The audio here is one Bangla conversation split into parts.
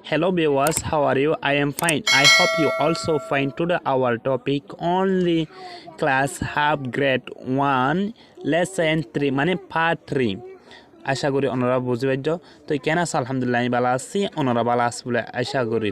Hello viewers, how are you? I am fine. I hope you also fine. Today our topic only class half grade 1 lesson 3 মানে part 3 আশা করি ওনারা বুঝে পাইছ তো কেন আছে আলহামদুলিল্লাহ আমি ভালো আছি ওনারা ভালো আছে বলে আশা করি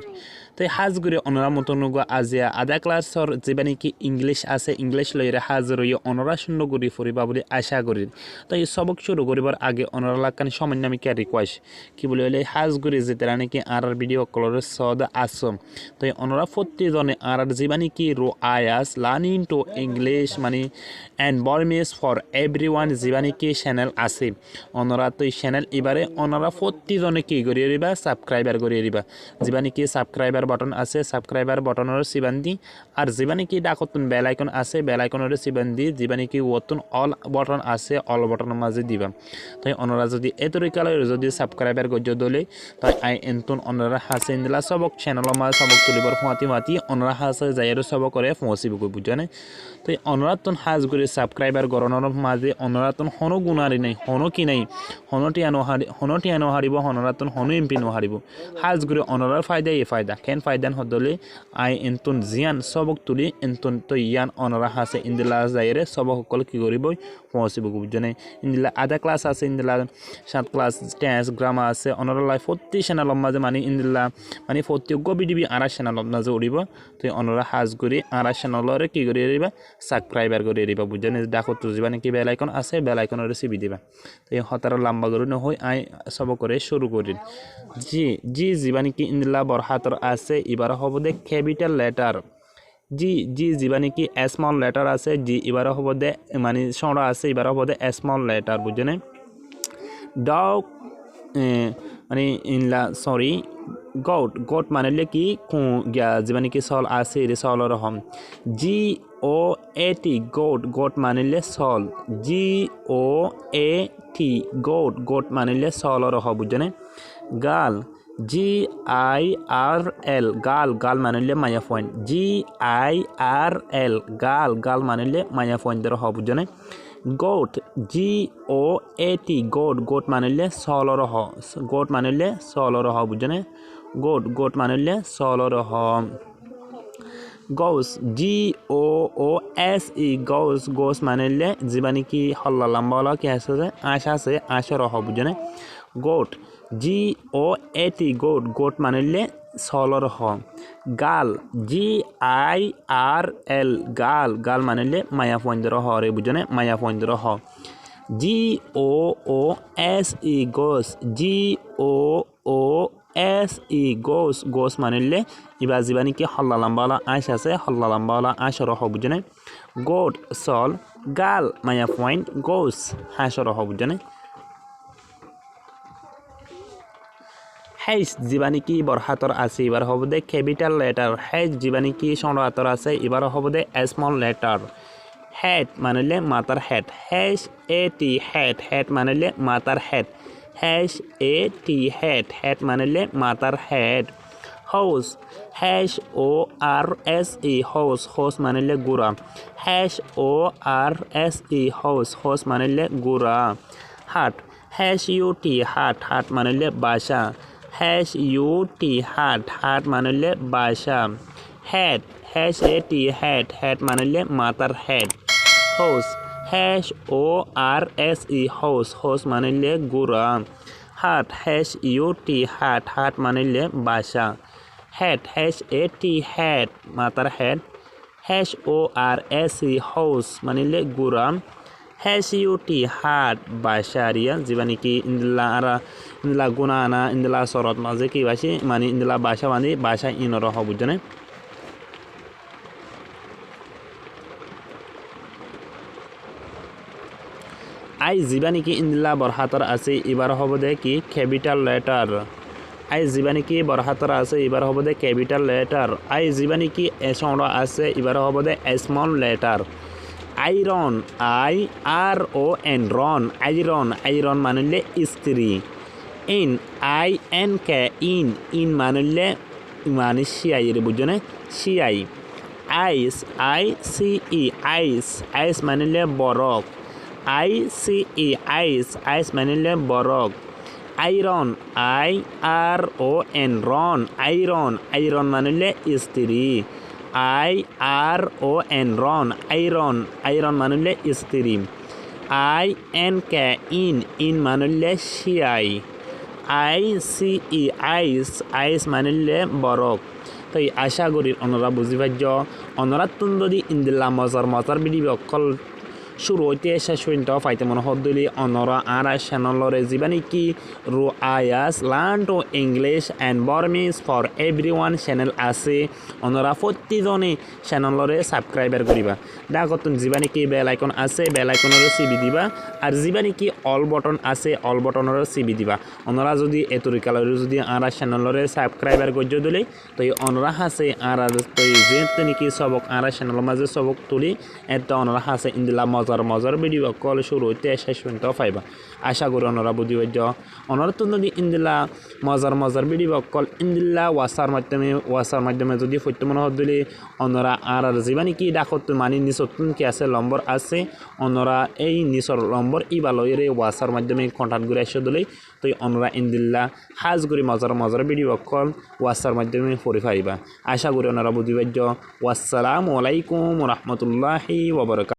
তো হাজ করে ওনারা মতন আজিয়া আধা ক্লাসর যেবা নাকি ইংলিশ আছে ইংলিশ লইরে হাজির হয়ে ওনারা শূন্য করি ফুরিবা বলে আশা করি তো এই সবক শুরু করিবার আগে ওনারা লাগান সামান্য আমি কে রিকোয়েস্ট কি বলে হলে হাজ করে যেতে নাকি আর ভিডিও কলরের সদ আসম তো ওনারা প্রতিজনে আর যেবা নাকি রো আয়াস লার্নিং টু ইংলিশ মানে এনভায়রনমেন্ট ফর এভরিওয়ান যেবা নাকি চ্যানেল আছে ওনারা তো এই চ্যানেল এবারে ওনারা প্রতিজনে কি করিয়ে দিবা সাবস্ক্রাইবার করিয়ে দিবা যেবা নাকি সাবস্ক্রাইবার বাটন আছে সাবস্ক্রাইবার বাটনের সিবান্দি আর যেবা নাকি ডাকতুন বেল আইকন আছে বেল আইকনের সিবান্দি যেবা নাকি ওতন অল বাটন আছে অল বাটনের মাঝে দিবা তাই ওনারা যদি এই তরিকালে যদি সাবস্ক্রাইবার গজ্জ দলে তাই আই এনতুন ওনারা হাসে ইনলা সবক চ্যানেলের মাঝে সবক তুলিবার ফাতি ওনারা হাসে যাইয়ের সবক করে পৌঁছিব কই বুঝানে তাই ওনারা তুন হাজ করে সাবস্ক্রাইবার গরনের মাঝে ওনারা তুন হনো গুণারি নাই হনো কি নাই হনটি আনো হারিব ওনারা তুন হনো এমপি নো হারিব হাজ করে ওনারার ফায়দা এই ফায়দা কেন ফায়দান হদলে আই এনতুন জিয়ান সবক তুলি এনতুন তো ইয়ান ওনারা হাসে ইনদিলা যাইয়ের সবক সকল কি করিব পৌঁছিব বুঝানে ইনদিলা আধা ক্লাস আছে ইনদিলা 7 ক্লাস টেন্স গ্রামার আছে ওনারা লাইফ প্রতি চ্যানেলের মাঝে মানে ইনদিলা মানে প্রত্যেক ভিডিও আর চ্যানেলের মাঝে উড়িব তো ওনারা হাজ করে আর চ্যানেলরে কি করিয়ে দিবা সাবস্ক্রাইবার করিয়ে দিবা বুঝানে দেখো তো যাবা নাকি বেল আইকন আছে বেল আইকনের রেসিপি দিবা তো এই হতার লম্বা করে নহই আই সব করে শুরু করি জি যাবা নাকি ইনদিলা বরহাতর আছে এবার হব দে ক্যাপিটাল লেটার জি যাবা নাকি স্মল লেটার আছে জি এবার হব দে মানে সরা আছে এবার হব দে স্মল লেটার বুঝানে ডগ মানে ইনলা সরি গোট মানে কি যাবা নাকি সল আছে রে সলর হম জি ও এ টি গোট মানিলে সল জি ও এ টি গোট মানিলে সলর হ বুঝনে গাল জি আই আর এল গাল মানিলে মায়া পয়েন্ট জি আই আর এল গাল মানিলে মায়া পয়েন্ট হ বুঝনে গোট জি ও এ টি গোট মানিলে সলর হ বুঝনে গোট মানিলে সলর হ গোস জি ও এস ই গোস মানিলে যাবা নাকি হল্লা লম্বা হলা কি আছে আছে আশর হ বুঝনে গোট জি ও এ টি গোট মানিলে সলর হ গাল জি আই আর এল গাল মানিলে মায়া পয়েন্দ্র হ রে বুঝনে মায়া পয়েন্দ্র হ জি ও এস ই গোস জি ও এস ই গোস মানিলে এবার যাবা নাকি হল্লা লম্বাওয়ালা আঁশ আছে হল্লা লম্বাওয়ালা আঁশর হ বুঝনে গোট সল গাল মায়া পয়েন্ট গোস হাঁসর হ বুঝনে হেজ যাবা নাকি বরহাতর আছে এবার হব দে ক্যাপিটাল লেটার হেজ যাবা নাকি সরাতর আছে এবার হব দে স্মল লেটার হেড মানিলে মাতার head has a T head মানিলে মাতার head has a T head মানিলে মাতার হেড হাউস হেজ ও আর এস ই হাউস মানিলে গুড়া হেজ ও আর এস ই হাউস মানিলে গুড়া হাট হেজ ইউ টি হাট মানিলে বাসা হেজ ইউ টি হাট মানিলে বাসা head has a T head মানিলে মাতার হেড হাউস হেজ ও আর এস ই হাউস মানিলে গুড়া হাট হেজ ইউ টি হাট মানিলে বাসা head has a T head মাতার হেড হেজ ও আর এস ই হাউস মানিলে গুড়া হেজ ইউ টি হাট বাসা রিয়া যাবা নাকি ইন্দলা গুণা আনা ইন্দলা সরত মাঝে কি বাসি মানে ইন্দলা বাসা মানে বাসা ইনর হ বুঝনে আই যাবা নাকি ইন্দলা বরহাতর আছে এবার হব দে কি ক্যাপিটাল লেটার আই যাবা নাকি বরহাতর আছে এবার হব দে ক্যাপিটাল লেটার আই যাবা নাকি সরা আছে এবার হব দে small letter iron I R O N iron মানিলে স্ত্রী ink I N K ink মানিলে মানে সিআই রে বুঝনে সিআই ice I C E ice মানিলে বরফ আই সি ই আইস মানিলে বরফ আইরন IRON রন আইরন মানে হলে স্ত্রী IRON রন আইরন মানে হলে স্ত্রী INK ইন মানে হলে শিয়াই ICE আইস মানে হলে বরফ। তো আশা করি অনরা বুঝি পাইজ অনরা তুন যদি ইন্দিল্লা মজার ভিডিও অকল শুরু হইতে শেষ পর্যন্ত ফাইতে মনে হদলি অনরা আর চ্যানেলরে যিবা কি রু আয়াস learn to English and Burmese for everyone channel আছে অনরা প্রতিজনে চ্যানেলরে সাবস্ক্রাইবার করিবা দেখুন যিবা কি বেল আইকন আছে বেল আইকনের চিবি দিবা আর যিবা কি অল বটন আছে অল বটনের চিবি দিবা অনরা যদি এ তরিকালরে যদি আর চ্যানেলরে সাবস্ক্রাইবার করজ দিলে তো অনরা হাসে আর তো যে নাকি সবক আর চ্যানেলের মাঝে সবক তুলি এত অনরা হাসে ইন্দিল্লা মজার ভিডিও কল শুরু হইতে শেষ পর্যন্ত পাইবা আশা করি অনরা বুঝি পাইজ অনরা তো যদি ইন্দিল্লা মজার ভিডিও কল ইন্দিল্লা ওয়াসার মাধ্যমে যদি সত্য মনে হদলি অনরা আর যিবা নাকি ডাকত মানে নিচতন কি আছে নম্বর আছে অনরা এই নিচর নম্বর ইবালয়রে ওয়াসার মাধ্যমে কন্ট্যাক্ট করে এসে দিলে তো অনরা ইন্দিল্লা হাজ করি মজার ভিডিও কল ওয়াসার মাধ্যমে পড়ে পাইবা আশা করি অনরা বুঝি পাইজ ওয়াসসালামু আলাইকুম ওয়া রাহমাতুল্লাহি ওয়া বারাকাতুহু।